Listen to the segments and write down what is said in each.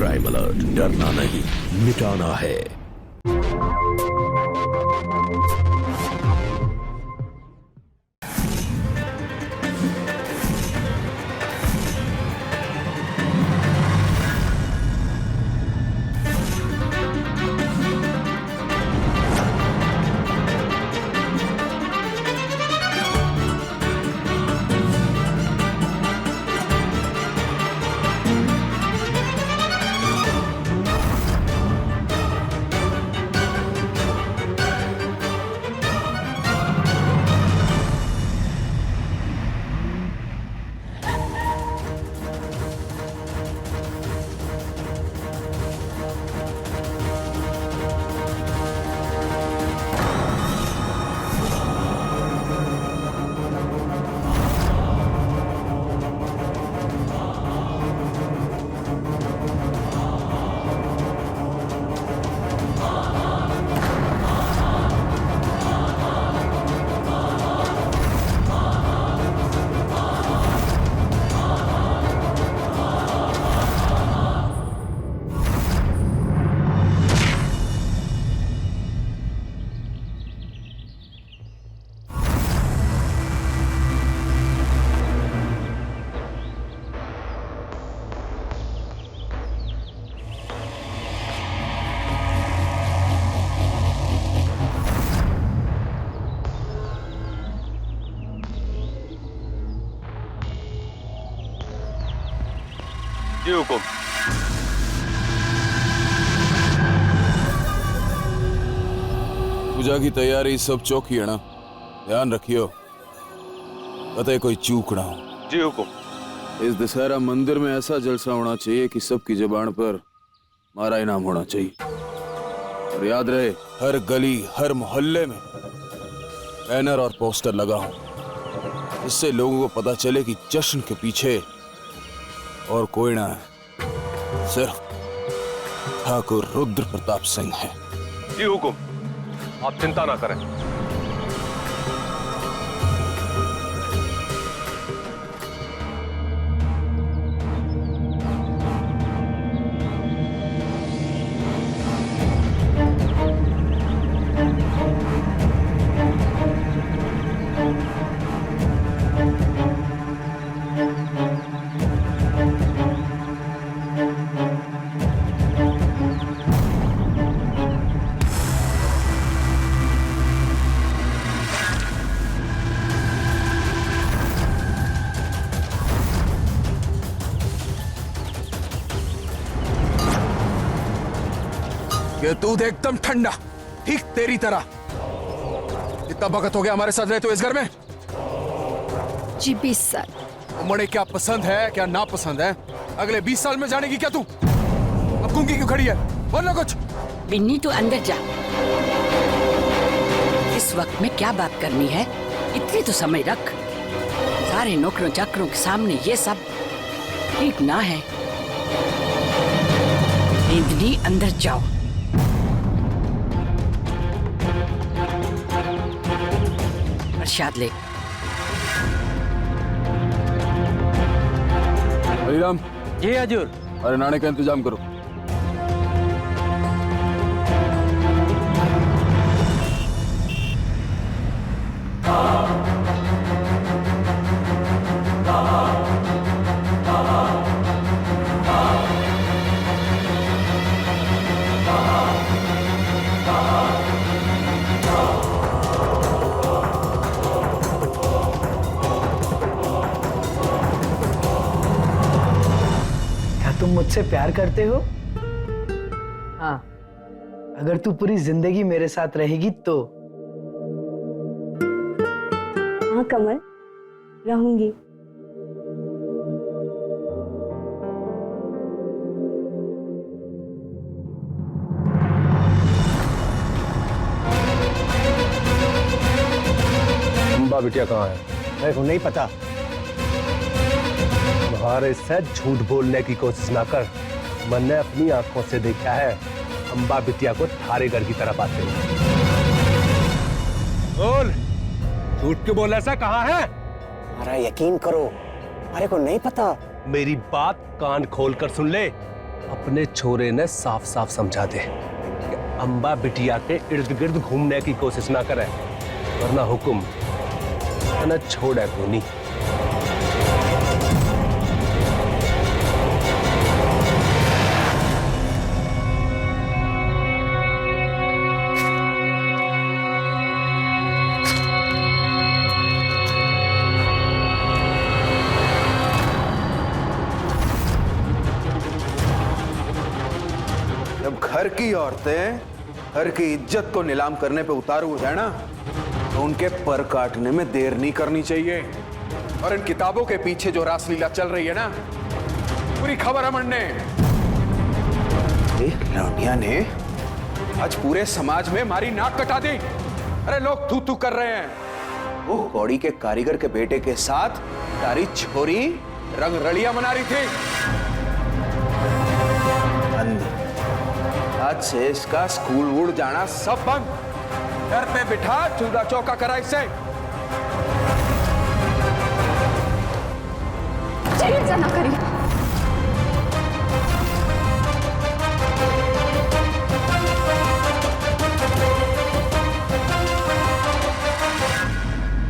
Crime alert, डरना नहीं मिटाना है। जी हुकुम। पूजा की तैयारी सब चौकी है ना, ध्यान रखियो कतई कोई चूक ना हो। जी हुकुम। इस दशहरा मंदिर में ऐसा जलसा होना चाहिए कि सबकी जुबान पर मारा इनाम होना चाहिए। और याद रहे, हर गली हर मोहल्ले में बैनर और पोस्टर लगाओ, इससे लोगों को पता चले कि जश्न के पीछे और कोई ना है, सिर्फ ठाकुर रुद्र प्रताप सिंह है। जी हुकुम, आप चिंता ना करें। ये दूध एकदम ठंडा, ठीक तेरी तरह। कितना वक्त हो गया हमारे साथ रहे तो इस घर में? जी 20 साल। उमड़े क्या पसंद है क्या ना पसंद है, अगले 20 साल में जानेगी क्या तू? अब गूंगी क्यों खड़ी है, बोलना कुछ। बिन्नी तू अंदर जा, इस वक्त में क्या बात करनी है, इतनी तो समय रख। सारे नौकरों चाकरों के सामने ये सब ठीक ना है। बिन्नी अंदर जाओ। प्रसाद ले। हरिराम। जी हजूर। अरे नाने का इंतजाम करो। तुम मुझसे प्यार करते हो? हाँ, अगर तू पूरी जिंदगी मेरे साथ रहेगी तो। हाँ कमल, रहूंगी। अम्बा बिटिया कहाँ है? मेरे को नहीं पता। तुम्हारे से झूठ बोलने की कोशिश ना कर। मैंने अपनी आंखों से देखा है अम्बा बिटिया को थारे घर की तरफ आते हुए। बोल, झूठ क्यों बोला? ऐसा कहाँ है? अरे यकीन करो, मेरे को नहीं पता। मेरी बात कान खोल कर सुन ले। अपने छोरे ने साफ साफ समझा दे कि अंबा बिटिया के इर्द गिर्द घूमने की कोशिश ना करे, वरना हुक्म न छोड़े कोनी। जब घर की औरतें घर की इज्जत को नीलाम करने पे उतारू हो जाए ना, तो उनके पर काटने में देर नहीं करनी चाहिए। और इन किताबों के पीछे जो रासलीला चल रही है ना, पूरी खबर है मंडने। लौंडिया ने आज पूरे समाज में मारी नाक कटा दी। अरे लोग थू थू कर रहे हैं। वो कौड़ी के कारीगर के बेटे के साथ तारी छोरी रंगरलिया मना रही थी। आज से इसका स्कूल वूल जाना सब बंद। घर पे बिठा चूल्हा चौका करा इसे। ऐसा ना करिए।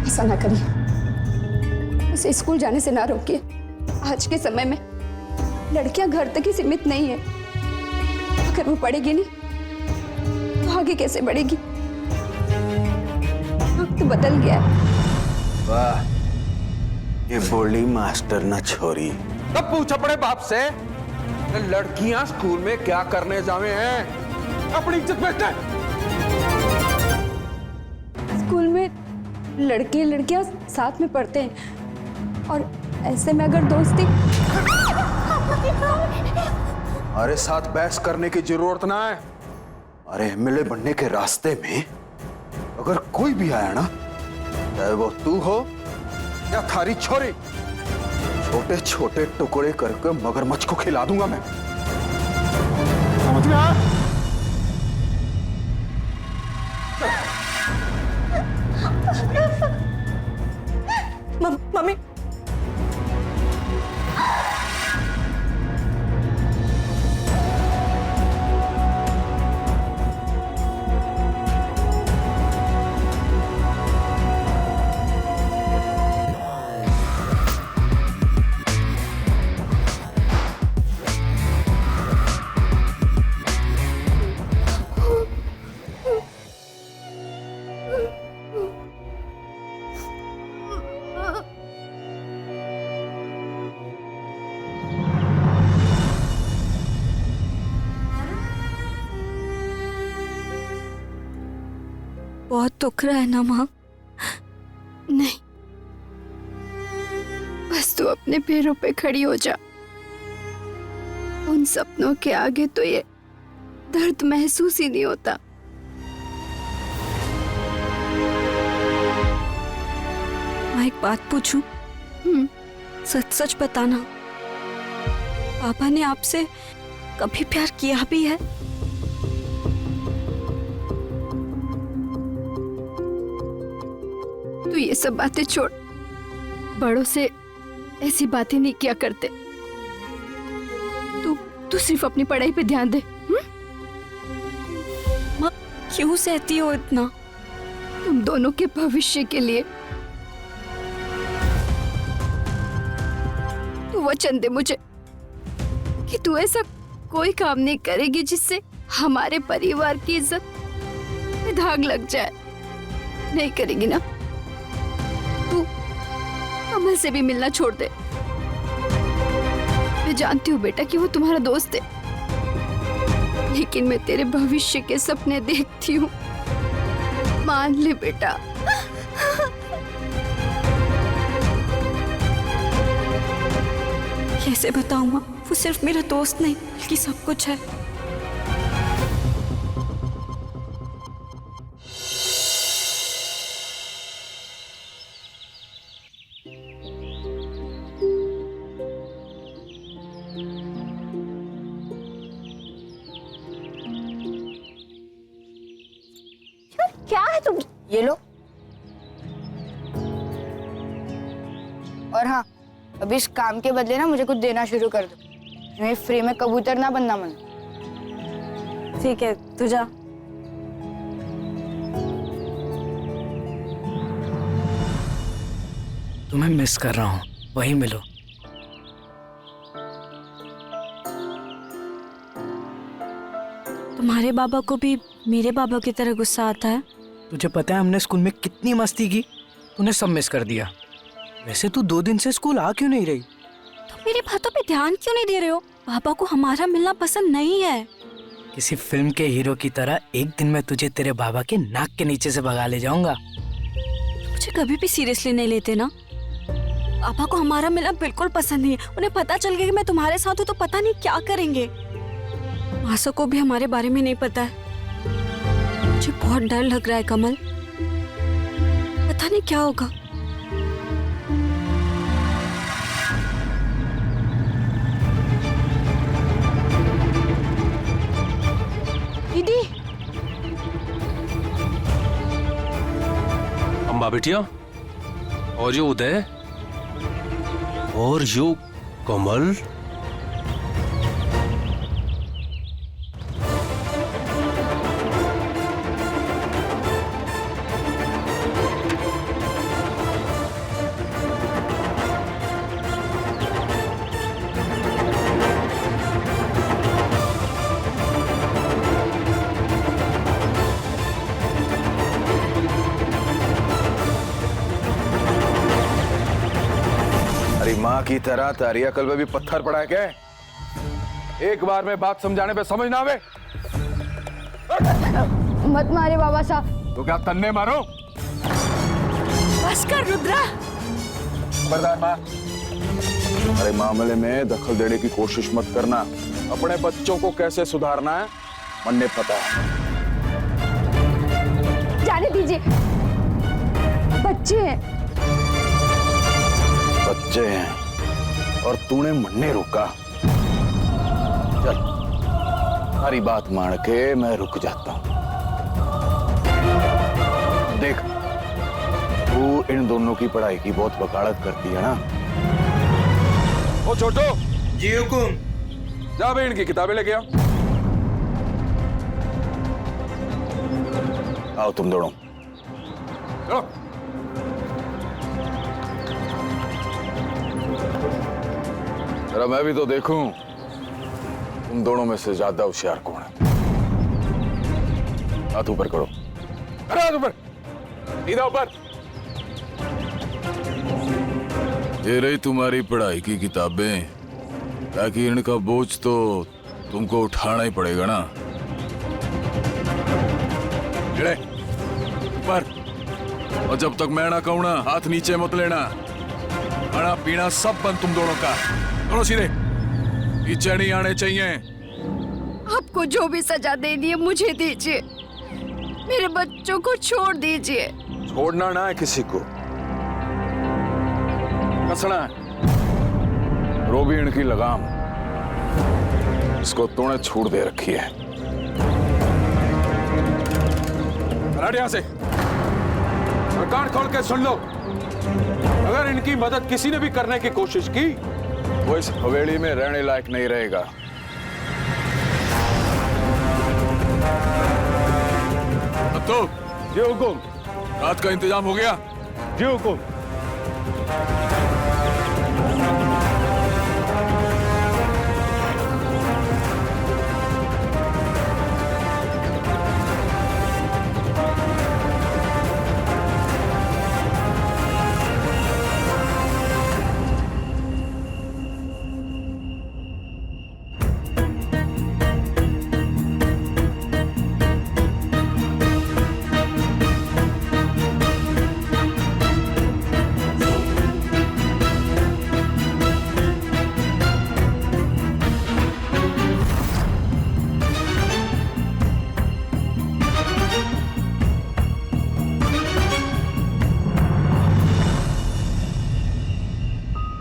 ऐसा ना करिए, उसे स्कूल जाने से ना रोकिए। आज के समय में लड़कियां घर तक ही सीमित नहीं है। अगर वो पढ़ेगी नहीं तो आगे कैसे बढ़ेगी? वक्त बदल गया है। वाह, ये बोली मास्टर ना छोरी। तब पूछ अपने बाप से, लड़कियां स्कूल में क्या करने जावे हैं? अपनी इज्जत बेचते हैं। स्कूल में लड़के लड़कियां साथ में पढ़ते हैं और ऐसे में अगर दोस्ती। अरे साथ बहस करने की जरूरत ना है। अरे एमएलए बनने के रास्ते में अगर कोई भी आया ना, चाहे वो तू हो या थारी छोरी, छोटे छोटे टुकड़े करके मगरमच्छ को खिला दूंगा मैं। समझ में आया? मम्मी, बहुत दुख रहा है ना माँ? नहीं, बस तू अपने पैरों पे खड़ी हो जा। उन सपनों के आगे तो ये दर्द महसूस ही नहीं होता। मैं एक बात पूछूं? सच सच बताना, पापा ने आपसे कभी प्यार किया भी है? तू ये सब बातें छोड़, बड़ों से ऐसी बातें नहीं किया करते। तू सिर्फ अपनी पढ़ाई पे ध्यान दे। माँ, क्यों सहती हो इतना? तुम दोनों के भविष्य के लिए। तू वचन दे मुझे कि तू ऐसा कोई काम नहीं करेगी जिससे हमारे परिवार की इज्जत में दाग लग जाए। नहीं करेगी ना? तू कमल से भी मिलना छोड़ दे। मैं जानती हूँ बेटा कि वो तुम्हारा दोस्त है, लेकिन मैं तेरे भविष्य के सपने देखती हूँ। मान ले बेटा। कैसे बताऊं माँ, वो सिर्फ मेरा दोस्त नहीं बल्कि सब कुछ है। क्या है तुम? ये लो। और हाँ, अब इस काम के बदले ना मुझे कुछ देना शुरू कर दो। मैं फ्री में कबूतर ना बनना मन। ठीक है, तू जा। तुम्हें मिस कर रहा हूँ, वहीं मिलो। तुम्हारे बाबा को भी मेरे बाबा की तरह गुस्सा आता है? तुझे पता है हमने स्कूल में कितनी मस्ती की, तूने सब मिस कर दिया। वैसे तू 2 दिन से स्कूल आ क्यों नहीं रही? तुम मेरी बातों पे ध्यान क्यों नहीं दे रहे हो? पापा को हमारा मिलना पसंद नहीं है। किसी फिल्म के हीरो की तरह एक दिन मैं तुझे तेरे बाबा के नाक के नीचे से भगा ले जाऊंगा। मुझे कभी भी सीरियसली नहीं लेते ना। पापा को हमारा मिलना बिल्कुल पसंद नहीं है। उन्हें पता चल गया कि मैं तुम्हारे साथ हूँ तो पता नहीं क्या करेंगे। मासा को भी हमारे बारे में नहीं पता है। मुझे बहुत डर लग रहा है कमल, पता नहीं क्या होगा। दीदी, अम्बा बिटिया, और यो उदय, और यो कमल। माँ की तरह तारी अकल में भी पत्थर पड़ा है क्या? एक बार में बात समझाने पे समझ ना आवे? मत मारे बाबा साहब। तो क्या तन्ने मारो? बस कर रुद्रा। खबरदार माँ, अरे मामले में दखल देने की कोशिश मत करना। अपने बच्चों को कैसे सुधारना है मन ने पता है। जाने दीजिए, बच्चे हैं। बच्चे हैं और तूने मन्ने रोका। चल, सारी बात मान के मैं रुक जाता हूं। देख, तू इन दोनों की पढ़ाई की बहुत वकालत करती है ना। ओ छोटो जी हुकुम। जा भाई, इनकी किताबें लेके आओ। आओ तुम दोनों, चलो। जरा मैं भी तो देखूं तुम दोनों में से ज्यादा होशियार कौन है। हाथ ऊपर करो। अरे हाथ ऊपर, सीधा ऊपर। ये रही तुम्हारी पढ़ाई की किताबें, ताकि इनका बोझ तो तुमको उठाना ही पड़ेगा ना। चले ऊपर, और जब तक मैं ना कहूं ना, हाथ नीचे मत लेना। खाना पीना सब बंद तुम दोनों का। दोनों सीधे, पीछे नहीं आने चाहिए। आपको जो भी सजा देनी है मुझे दीजिए, मेरे बच्चों को छोड़ दीजिए। छोड़ना ना है किसी को, कसना है। रोबी इनकी लगाम, इसको तूने छूट दे रखी है। हट यहां से, और कान खोल के सुन लो। अगर इनकी मदद किसी ने भी करने की कोशिश की, वो इस हवेली में रहने लायक नहीं रहेगा। अब तो जी हुकुम। रात का इंतजाम हो गया? जी हुकुम।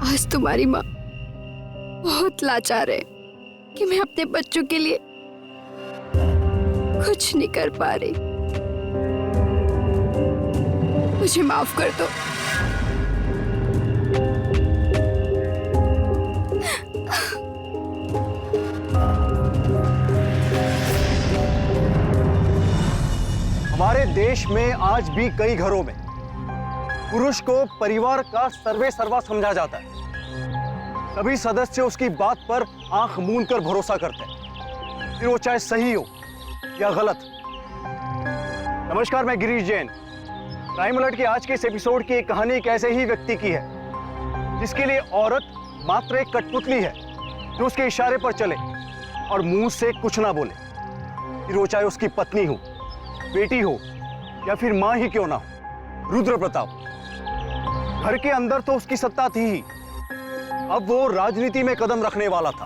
आज तुम्हारी माँ बहुत लाचार है कि मैं अपने बच्चों के लिए कुछ नहीं कर पा रही। मुझे माफ कर दो। हमारे देश में आज भी कई घरों में पुरुष को परिवार का सर्वे सर्वा समझा जाता है। सभी सदस्य उसकी बात पर आंख मूंद कर भरोसा करते हैं, फिर वो चाहे सही हो या गलत। नमस्कार, मैं गिरीश जैन। क्राइम अलर्ट की आज के इस एपिसोड की एक कहानी एक ऐसे ही व्यक्ति की है जिसके लिए औरत मात्र एक कठपुतली है जो उसके इशारे पर चले और मुंह से कुछ ना बोले, फिर वो चाहे उसकी पत्नी हो, बेटी हो या फिर मां ही क्यों ना हो। रुद्र प्रताप। घर के अंदर तो उसकी सत्ता थी ही, अब वो राजनीति में कदम रखने वाला था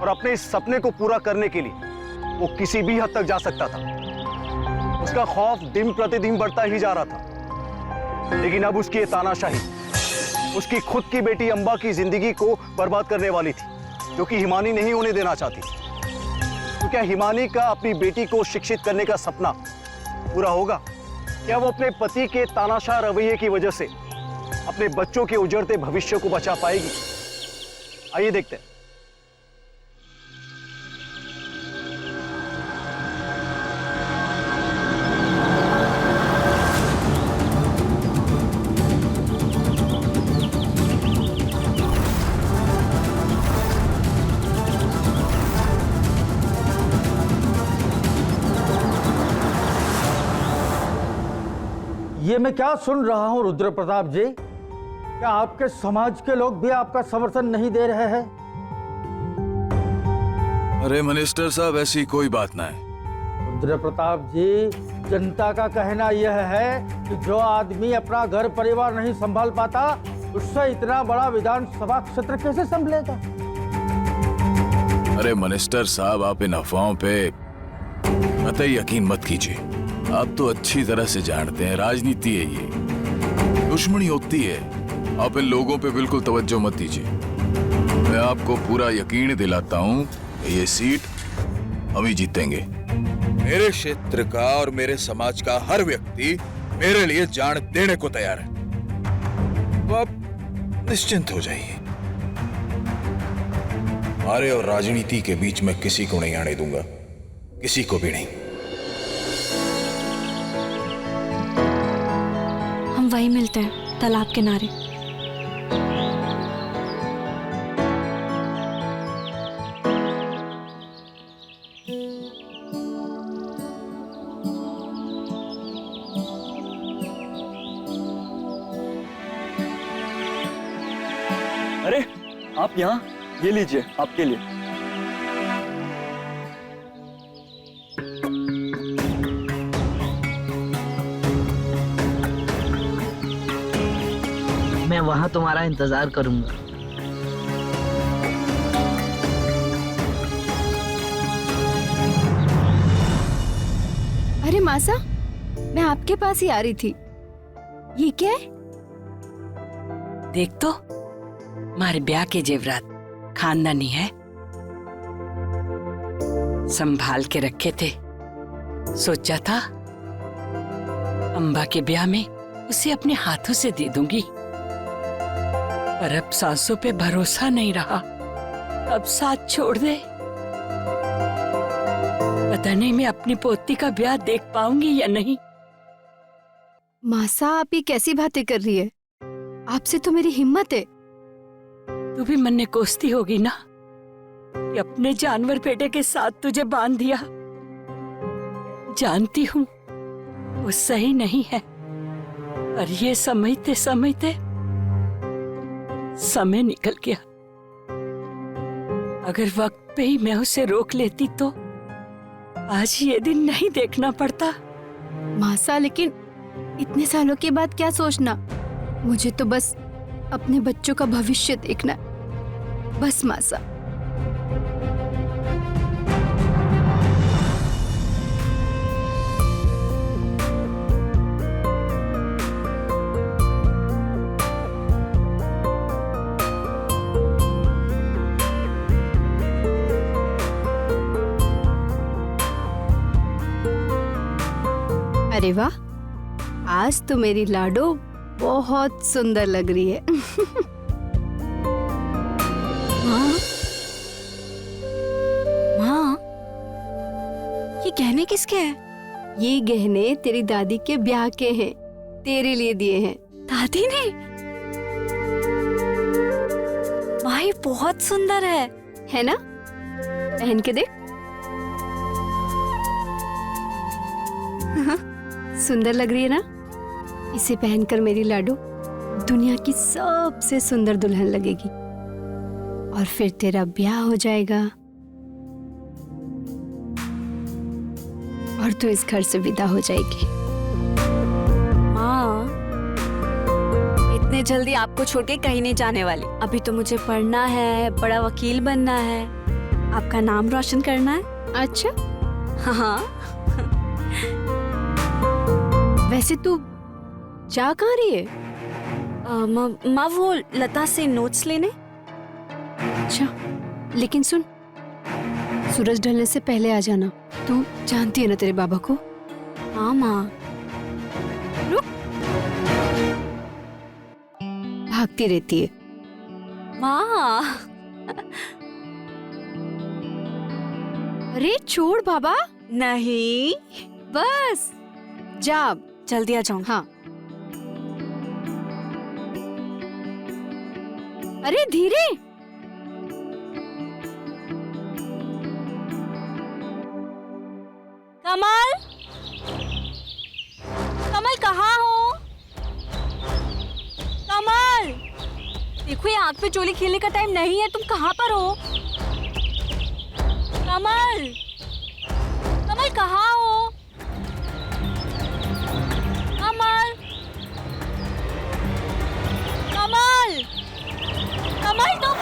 और अपने इस सपने को पूरा करने के लिए वो किसी भी हद तक जा सकता था। उसका खौफ दिन प्रतिदिन बढ़ता ही जा रहा था, लेकिन अब उसकी ये तानाशाही उसकी खुद की बेटी अंबा की जिंदगी को बर्बाद करने वाली थी, जो कि हिमानी नहीं होने देना चाहती। तो क्या हिमानी का अपनी बेटी को शिक्षित करने का सपना पूरा होगा? क्या वो अपने पति के तानाशाह रवैये की वजह से अपने बच्चों के उजड़ते भविष्य को बचा पाएगी? आइए देखते हैं। ये मैं क्या सुन रहा हूं रुद्र प्रताप जी? क्या आपके समाज के लोग भी आपका समर्थन नहीं दे रहे हैं? अरे मिनिस्टर साहब, ऐसी कोई बात ना है। रुद्र प्रताप जी, जनता का कहना यह है कि जो आदमी अपना घर परिवार नहीं संभाल पाता उससे इतना बड़ा विधानसभा क्षेत्र कैसे संभलेगा? अरे मिनिस्टर साहब, आप इन अफवाहों पे कतई यकीन मत कीजिए। आप तो अच्छी तरह से जानते हैं राजनीति है, ये दुश्मनी होती है। आप इन लोगों पे बिल्कुल तवज्जो मत दीजिए। मैं आपको पूरा यकीन दिलाता हूं कि ये सीट हम ही जीतेंगे। मेरे क्षेत्र का और मेरे समाज का हर व्यक्ति मेरे लिए जान देने को तैयार है, तो आप निश्चिंत हो जाइए। हमारे और राजनीति के बीच में किसी को नहीं आने दूंगा, किसी को भी नहीं। हम वहीं मिलते हैं, तालाब किनारे। अरे आप यहाँ, ये लीजिए आपके लिए। मैं वहां तुम्हारा इंतजार करूंगा। अरे मासा, मैं आपके पास ही आ रही थी। ये क्या है? देख तो, हमारे ब्याह के जेवरात खानदानी है, संभाल के रखे थे। सोचा था अंबा के ब्याह में उसे अपने हाथों से दे दूंगी, पर अब सासों पे भरोसा नहीं रहा। अब साथ छोड़ दे। पता नहीं मैं अपनी पोती का ब्याह देख पाऊंगी या नहीं। मासा, आप ये कैसी बातें कर रही है? आपसे तो मेरी हिम्मत है। तू भी मन ने कोसती होगी ना कि अपने जानवर बेटे के साथ तुझे बांध दिया। जानती हूँ वो सही नहीं है, पर ये समझते समझते समय निकल गया। अगर वक्त पे ही मैं उसे रोक लेती तो आज ये दिन नहीं देखना पड़ता। मासा, लेकिन इतने सालों के बाद क्या सोचना? मुझे तो बस अपने बच्चों का भविष्य देखना है। बस मासा। अरे वाह, आज तो मेरी लाडो बहुत सुंदर लग रही है। माँ, माँ, ये गहने किसके हैं? ये गहने तेरी दादी के ब्याह के हैं, तेरे लिए दिए हैं। दादी ने? माँ ये बहुत सुंदर है ना? पहन के देख। सुंदर लग रही है ना? इसे पहनकर मेरी लाडो दुनिया की सबसे सुंदर दुल्हन लगेगी और फिर तेरा ब्याह हो जाएगा और तू इस घर से विदा हो जाएगी। माँ इतने जल्दी आपको छोड़ के कहीं नहीं जाने वाली। अभी तो मुझे पढ़ना है, बड़ा वकील बनना है, आपका नाम रोशन करना है। अच्छा हाँ। वैसे तू जा कहाँ रही है? माँ वो लता से नोट्स लेने। अच्छा लेकिन सुन, सूरज ढलने से पहले आ जाना। तू जानती है ना तेरे बाबा को? हाँ माँ। रुक, भागती रहती है। माँ अरे छोड़ बाबा। नहीं बस जा, जल्दी आ जाऊँ। हाँ अरे धीरे। कमल, कमल कहाँ हो? कमल देखो ये आंख पे चोली खेलने का टाइम नहीं है, तुम कहाँ पर हो? कमल, कमल कहाँ हो? कमल, कमल, कमल तुम।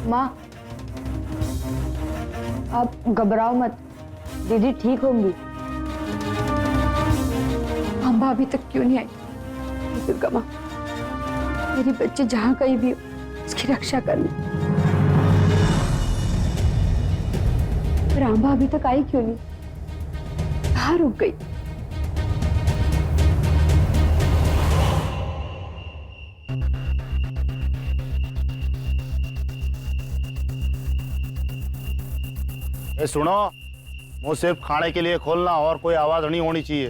माँ आप घबराओ मत, दीदी ठीक होंगी। अम्बा अभी तक क्यों नहीं आई? दुर्गा माँ मेरी बच्ची जहाँ कहीं भी हो उसकी रक्षा करना। पर अम्बा अभी तक आई क्यों नहीं? कहाँ रुक गई? ए सुनो, मुंह सिर्फ खाने के लिए खोलना और कोई आवाज नहीं होनी चाहिए।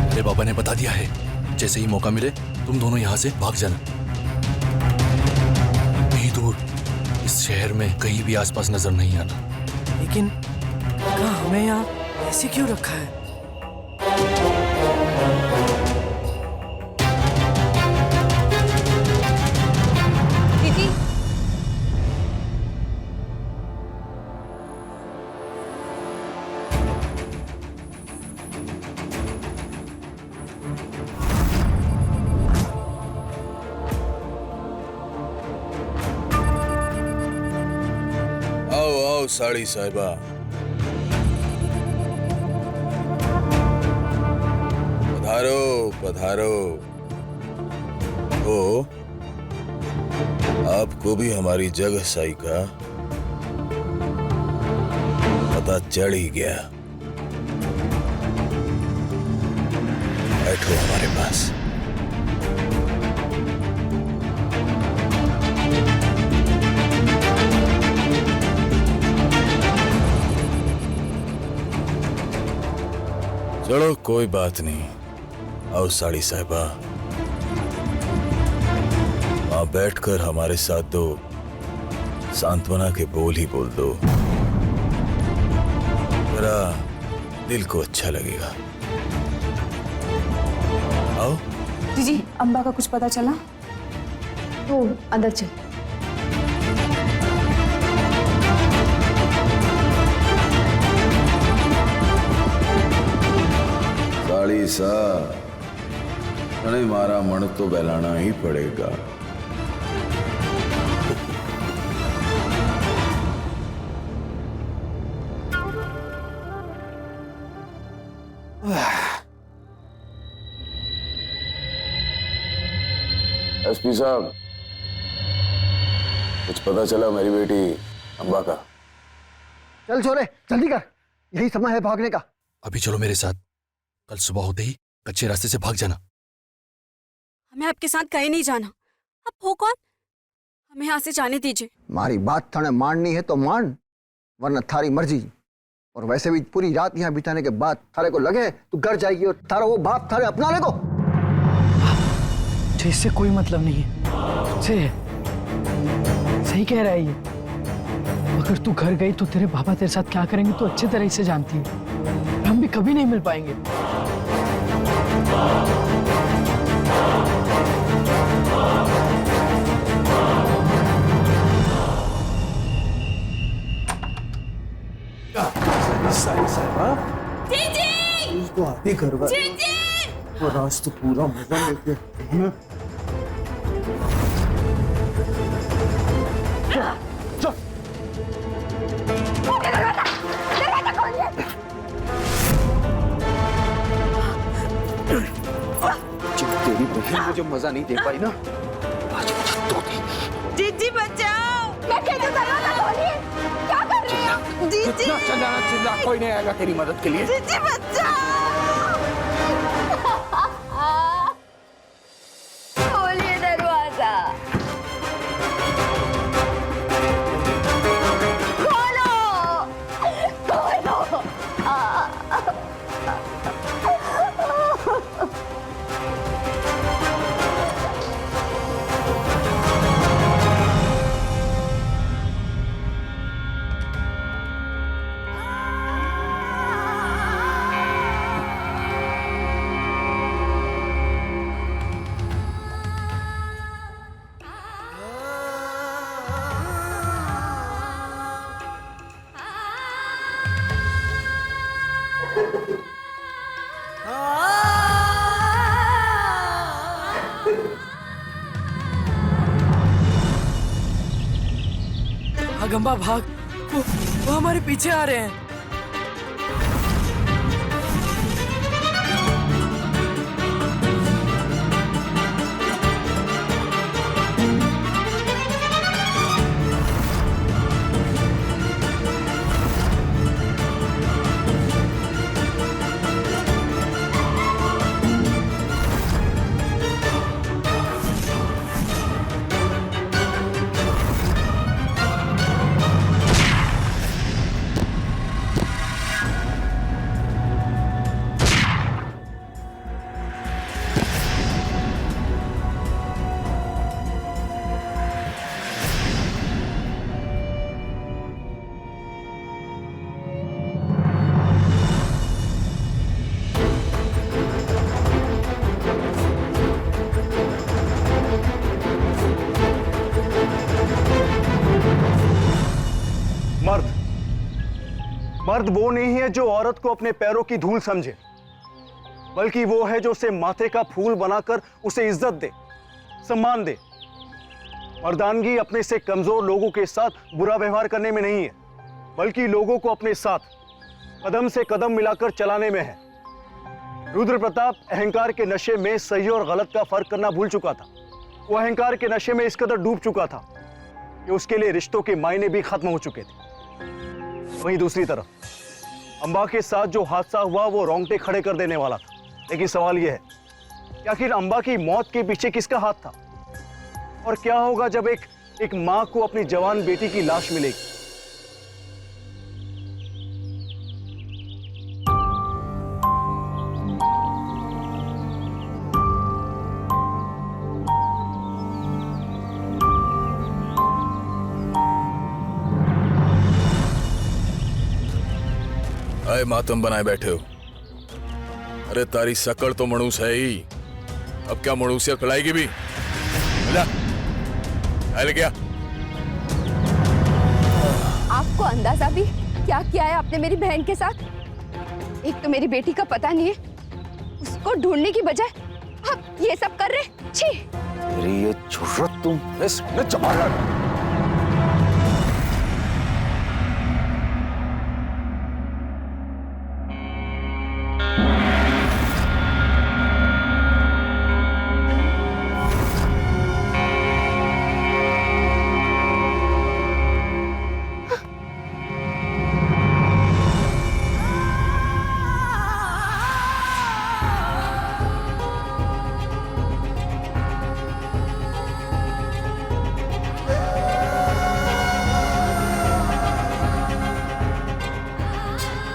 मेरे बाबा ने बता दिया है, जैसे ही मौका मिले तुम दोनों यहाँ से भाग जाना। नहीं दूर, इस शहर में कहीं भी आसपास नजर नहीं आना। लेकिन हमें यहाँ ऐसे क्यों रखा है? दीदी आओ आओ साड़ी साहिबा, पधारो पधारो। ओ आपको भी हमारी जगह साई का पता चढ़ ही गया। बैठो हमारे पास। चलो कोई बात नहीं, आओ साड़ी साहिबा, वहां बैठकर हमारे साथ दो सांत्वना के बोल ही बोल दो, जरा दिल को अच्छा लगेगा। जी अम्बा का कुछ पता चला? तो अंदर चल। साड़ी सा तने मारा मन तो बहलाना ही पड़ेगा। एसपी साहब, कुछ पता चला मेरी बेटी अम्बा का? चल छोरे जल्दी कर, यही समय है भागने का। अभी चलो मेरे साथ, कल सुबह होते ही कच्चे रास्ते से भाग जाना। हमें आपके साथ कहीं नहीं जाना। आप हो कौन? हमें यहाँ से जाने दीजिए। हमारी बात थाने माननी है तो मान, वरना थारी मर्जी। और वैसे भी पूरी रात यहाँ बिताने के बाद थारे को लगे तू घर जाएगी और थारा वो बाप थारे अपना लेगो। मुझे इससे कोई मतलब नहीं है, तुझसे है। सही कह रहा है ये। अगर तू घर गई तो तेरे पापा तेरे साथ क्या करेंगे तू अच्छे तरह से जानती है। हम भी कभी नहीं मिल पाएंगे। उसको आधी घर और आज तो पूरा मजा लेते हैं। तेरी बहन मुझे मजा नहीं दे पाई ना, आज जीजी बचाओ! मैं कहती हूँ दरवाजा खोलिए। क्या कर रही हो? जितना चिल्ला कोई नहीं आएगा तेरी मदद के लिए। जीजी बचाओ! खोलिए दरवाजा। खोलो, खोलो। भाग अम्बा भाग, वो हमारे पीछे आ रहे हैं। मर्द वो नहीं है जो औरत को अपने पैरों की धूल समझे, बल्कि वो है जो उसे माथे का फूल बनाकर उसे इज्जत दे, सम्मान दे। मर्दानगी अपने से कमजोर लोगों के साथ बुरा व्यवहार करने में नहीं है, बल्कि लोगों को अपने साथ कदम से कदम मिलाकर चलाने में है। रुद्र प्रताप अहंकार के नशे में सही और गलत का फर्क करना भूल चुका था। वो अहंकार के नशे में इस कदर डूब चुका था कि उसके लिए रिश्तों के मायने भी खत्म हो चुके थे। वहीं दूसरी तरफ अंबा के साथ जो हादसा हुआ वो रोंगटे खड़े कर देने वाला था। लेकिन सवाल यह है कि आखिर अंबा की मौत के पीछे किसका हाथ था? और क्या होगा जब एक मां को अपनी जवान बेटी की लाश मिलेगी? आए मातम बनाए बैठे हो। अरे तारी सकड़ तो मणूस है ही, अब क्या मड़ूसिया खिलाएगी भी? जा, ले गया। आपको अंदाजा भी क्या किया है आपने मेरी बहन के साथ? एक तो मेरी बेटी का पता नहीं है, उसको ढूंढने की बजाय आप ये सब कर रहे। छी! तेरी ये जुर्रत तुम इसने चबाया।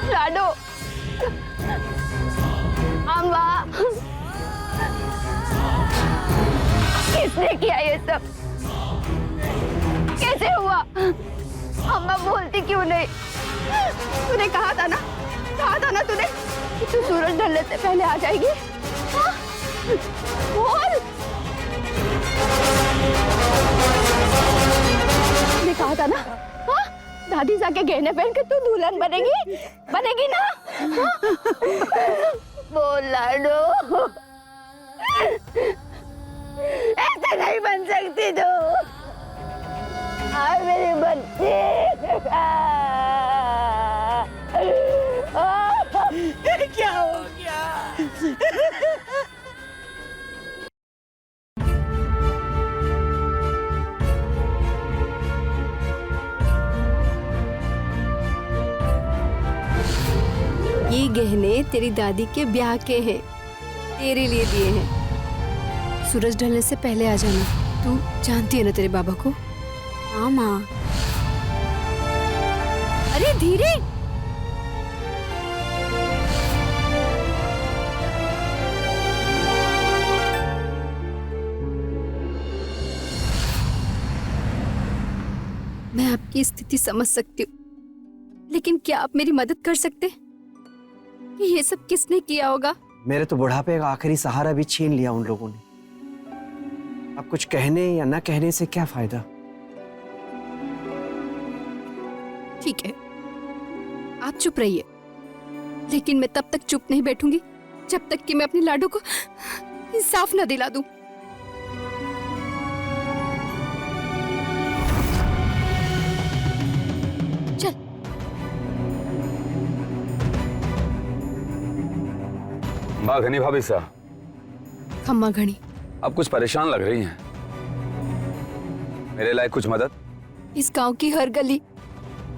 लाडो, अम्मा, किसने किया ये सब? कैसे हुआ? अम्मा बोलती क्यों नहीं? तूने कहा था ना तूने कि तू सूरज ढलने से पहले आ जाएगी। हाँ? बोल। तूने कहा था ना, हाँ? दादी जाके गहने पहन के तू दुल्हन बनेगी ना? हाँ? बोल लाडो, ऐसे नहीं बन सकती तू। मेरे बच्चे, क्या हो गया? ये गहने तेरी दादी के ब्याह के हैं, तेरे लिए दिए हैं। सूरज ढलने से पहले आ जाना। तू जानती है ना तेरे बाबा को? हाँ माँ। अरे धीरे। मैं आपकी स्थिति समझ सकती हूँ, लेकिन क्या आप मेरी मदद कर सकते हैं कि ये सब किसने किया होगा? मेरे तो बुढ़ापे का आखिरी सहारा भी छीन लिया उन लोगों ने। अब कुछ कहने या ना कहने से क्या फायदा? ठीक है, आप चुप रहिए, लेकिन मैं तब तक चुप नहीं बैठूंगी जब तक कि मैं अपने लाडो को इंसाफ न दिला दूं। चल। माँ घनी भाभी सा, खम्मा घनी, आप कुछ परेशान लग रही हैं। मेरे लायक कुछ मदद? इस गांव की हर गली,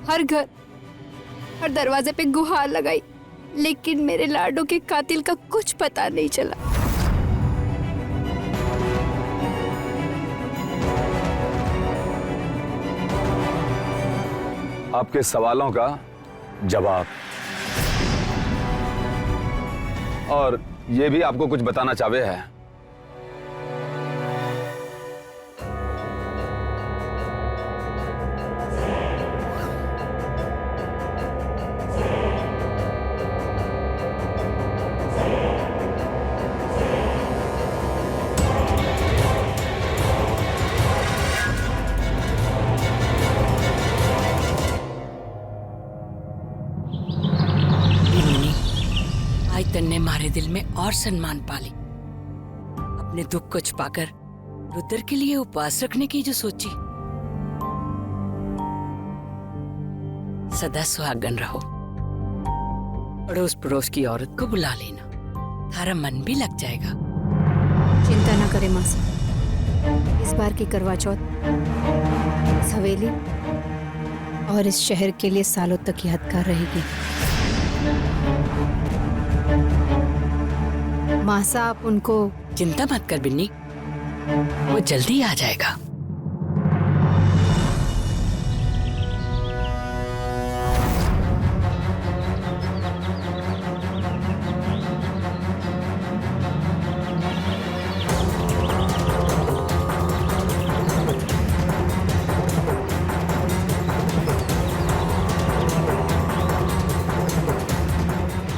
हर घर, हर दरवाजे पे गुहार लगाई, लेकिन मेरे लाडो के कातिल का कुछ पता नहीं चला। आपके सवालों का जवाब, और ये भी आपको कुछ बताना चाहे है। आज तन्ने मारे दिल में और सम्मान पाली। अपने दुख को छुपाकर रुद्र के लिए उपवास रखने की जो सोची। सदा सुहागन रहो। अड़ोस पड़ोस की औरत को बुला लेना, थारा मन भी लग जाएगा। चिंता ना करे मासी, इस बार की करवा चौथ इस हवेली और इस शहर के लिए सालों तक यादगार रहेगी। मासा, आप उनको चिंता मत कर बिन्नी, वो जल्दी आ जाएगा।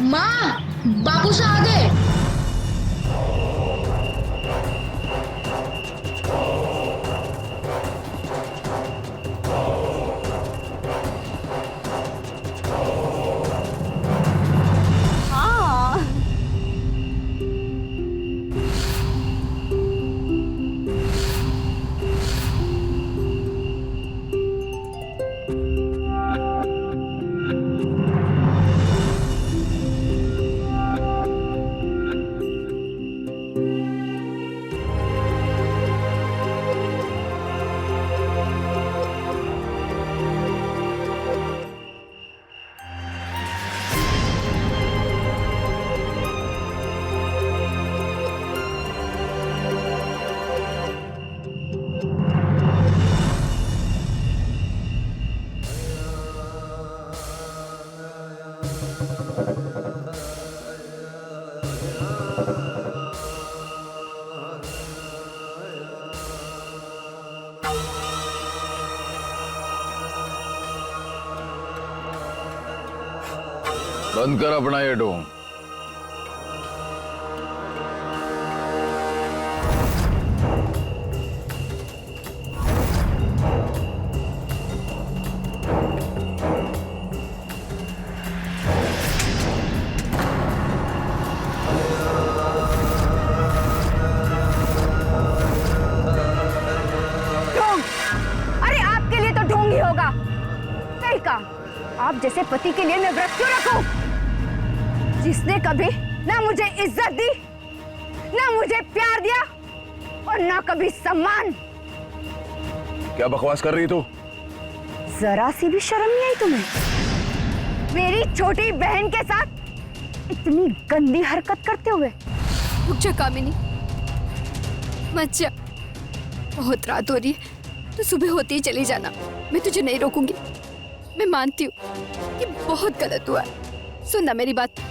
माँ, बाबू से आ गए। बंद कर अपना ये ढोंग। ढोंग, अरे आपके लिए तो ढोंग ही होगा। सही कहा, आप जैसे पति के लिए मैं व्रत क्यों रखूं? जिसने कभी ना मुझे इज्जत दी, ना मुझे प्यार दिया और ना कभी सम्मान। क्या बकवास कर रही तू? जरा सी भी शर्म नहीं आई तुम्हें? मेरी छोटी बहन के साथ इतनी गंदी हरकत करते हुए। रुक जा कामिनी, मत जा। बहुत रात हो रही है, तो सुबह होते ही चली जाना। मैं तुझे नहीं रोकूंगी। मैं मानती हूँ कि बहुत गलत हुआ है। सुनना मेरी बात।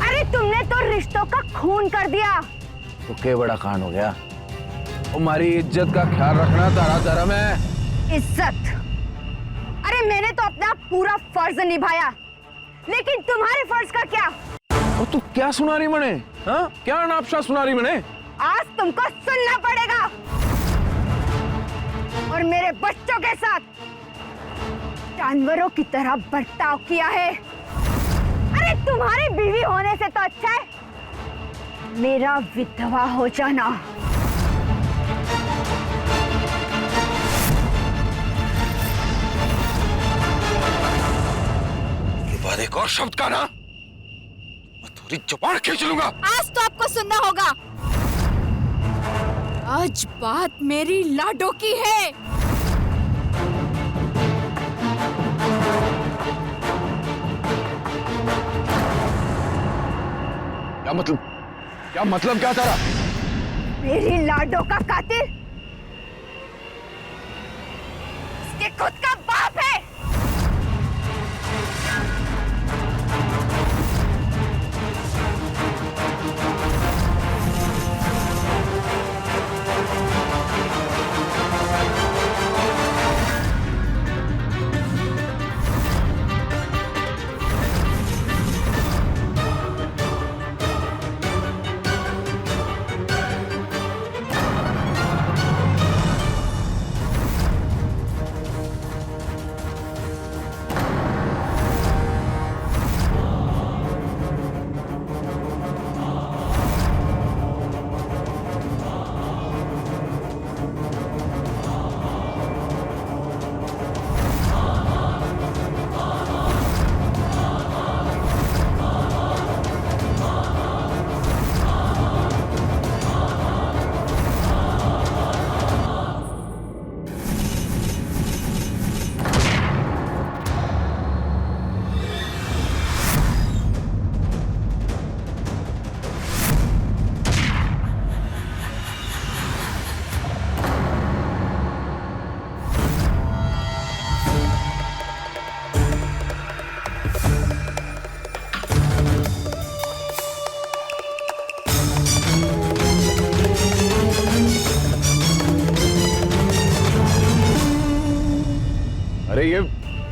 अरे तुमने तो रिश्तों का खून कर दिया। तो क्या बड़ा कांड हो गया? हमारी इज्जत का ख्याल रखना तारा धर्म है। इज्जत? अरे मैंने तो अपना पूरा फर्ज निभाया, लेकिन तुम्हारे फर्ज का क्या? और तू क्या सुना रही मने? हाँ, क्या नापशा सुना रही मने? आज तुमको सुनना पड़ेगा। और मेरे बच्चों के साथ जानवरों की तरह बर्ताव किया है। अरे तुम्हारी बीवी होने से तो अच्छा है मेरा विधवा हो जाना। ये बात एक और शब्द का ना, मैं थोड़ी जुबान खींच लूंगा। आज तो आपको सुनना होगा। आज बात मेरी लाडो की है। क्या मतलब क्या तारा? मेरी लाडो का कातिल इसके खुद का बाप है। अरे ये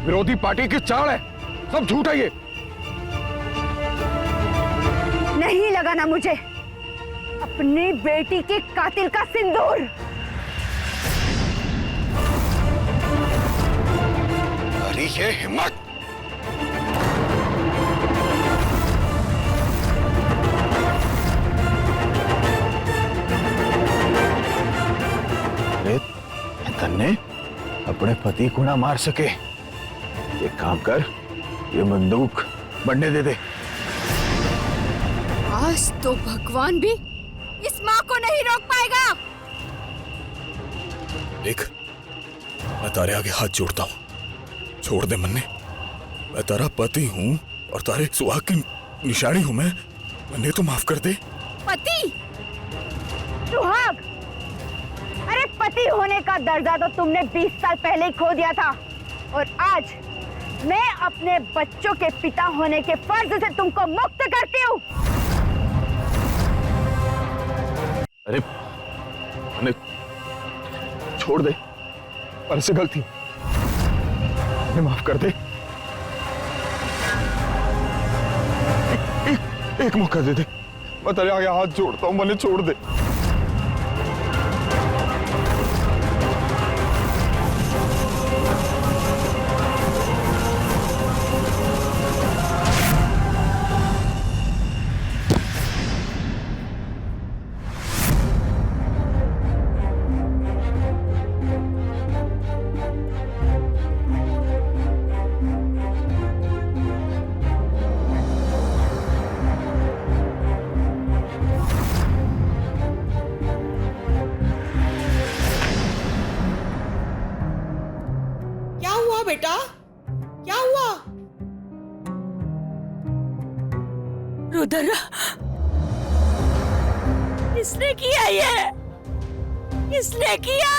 विरोधी पार्टी की चाल है, सब झूठ है ये। नहीं लगाना मुझे अपनी बेटी के कातिल का सिंदूर। अरे ये हिम्मत! अरे तन्ने अपने पति को ना मार सके, एक काम कर, ये बंदूक बढ़ने दे दे। आज तो भगवान भी इस माँ को नहीं रोक पाएगा। देख, मैं तारे आगे हाथ जोड़ता हूँ, छोड़ दे मन्ने। मैं तारा पति हूँ और तारे सुहाग की निशानी हूँ मैं। मन्ने तो माफ कर दे। पति? सुहाग? अरे पति होने का दर्जा तो तुमने 20 साल पहले ही खो दिया था, और आज मैं अपने बच्चों के पिता होने के फर्ज से तुमको मुक्त करती हूँ। अरे मन्ने छोड़ दे, पर से गलती, मन्ने माफ कर दे। एक मौका दे दे, मैं तेरे आगे हाथ जोड़ता हूँ, मैंने छोड़ दे। बेटा, क्या हुआ? रुद्र, किसने किया ये? किसने किया?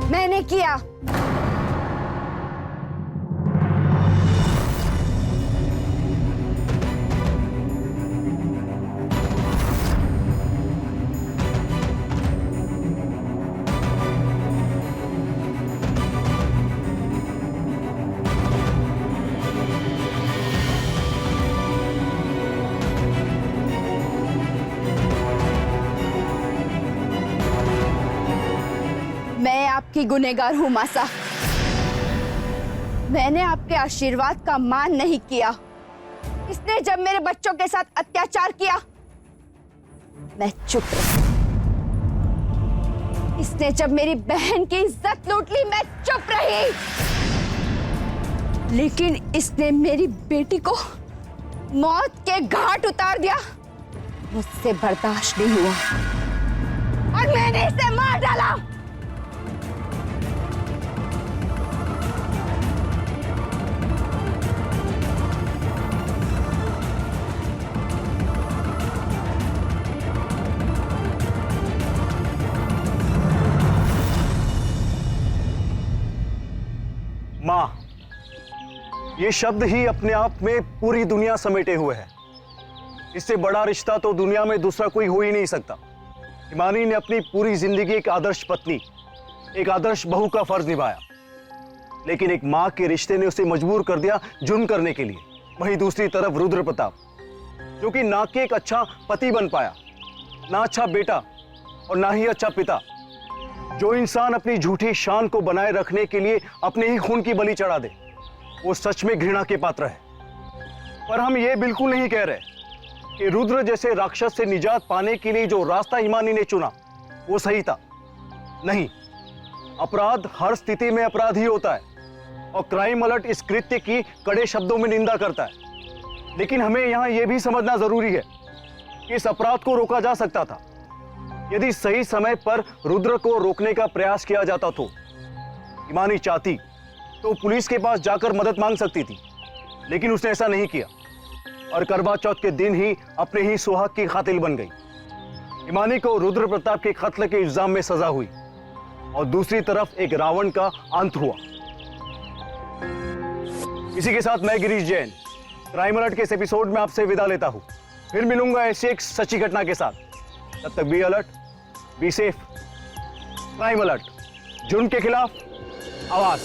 मैंने किया। मैं आपकी गुनहगार हूँ मासा। मैंने आपके आशीर्वाद का मान नहीं किया। इसने जब मेरे बच्चों के साथ अत्याचार किया, मैं चुप रही। इसने जब मेरी बहन की इज्जत लूट ली, मैं चुप रही। लेकिन इसने मेरी बेटी को मौत के घाट उतार दिया। मुझसे बर्दाश्त नहीं हुआ और मैंने इसे मार डाला। मां, ये शब्द ही अपने आप में पूरी दुनिया समेटे हुए है। इससे बड़ा रिश्ता तो दुनिया में दूसरा कोई हो ही नहीं सकता। हिमानी ने अपनी पूरी जिंदगी एक आदर्श पत्नी, एक आदर्श बहू का फर्ज निभाया, लेकिन एक मां के रिश्ते ने उसे मजबूर कर दिया जुर्म करने के लिए। वहीं दूसरी तरफ रुद्र प्रताप, जो कि ना के एक अच्छा पति बन पाया, ना अच्छा बेटा और ना ही अच्छा पिता। जो इंसान अपनी झूठी शान को बनाए रखने के लिए अपने ही खून की बलि चढ़ा दे, वो सच में घृणा के पात्र है। पर हम ये बिल्कुल नहीं कह रहे कि रुद्र जैसे राक्षस से निजात पाने के लिए जो रास्ता हिमानी ने चुना वो सही था। नहीं, अपराध हर स्थिति में अपराध ही होता है और क्राइम अलर्ट इस कृत्य की कड़े शब्दों में निंदा करता है। लेकिन हमें यहां यह भी समझना जरूरी है कि इस अपराध को रोका जा सकता था यदि सही समय पर रुद्र को रोकने का प्रयास किया जाता। तो हिमानी चाहती तो पुलिस के पास जाकर मदद मांग सकती थी, लेकिन उसने ऐसा नहीं किया और करवा चौथ के दिन ही अपने ही सुहाग की कातिल बन गई। हिमानी को रुद्र प्रताप के कत्ल के इल्जाम में सजा हुई और दूसरी तरफ एक रावण का अंत हुआ। इसी के साथ मैं गिरीश जैन क्राइम अलर्ट के इस एपिसोड में आपसे विदा लेता हूं। फिर मिलूंगा ऐसी एक सच्ची घटना के साथ। तब तक be alert, be safe. Crime alert, जुर्म के खिलाफ आवाज।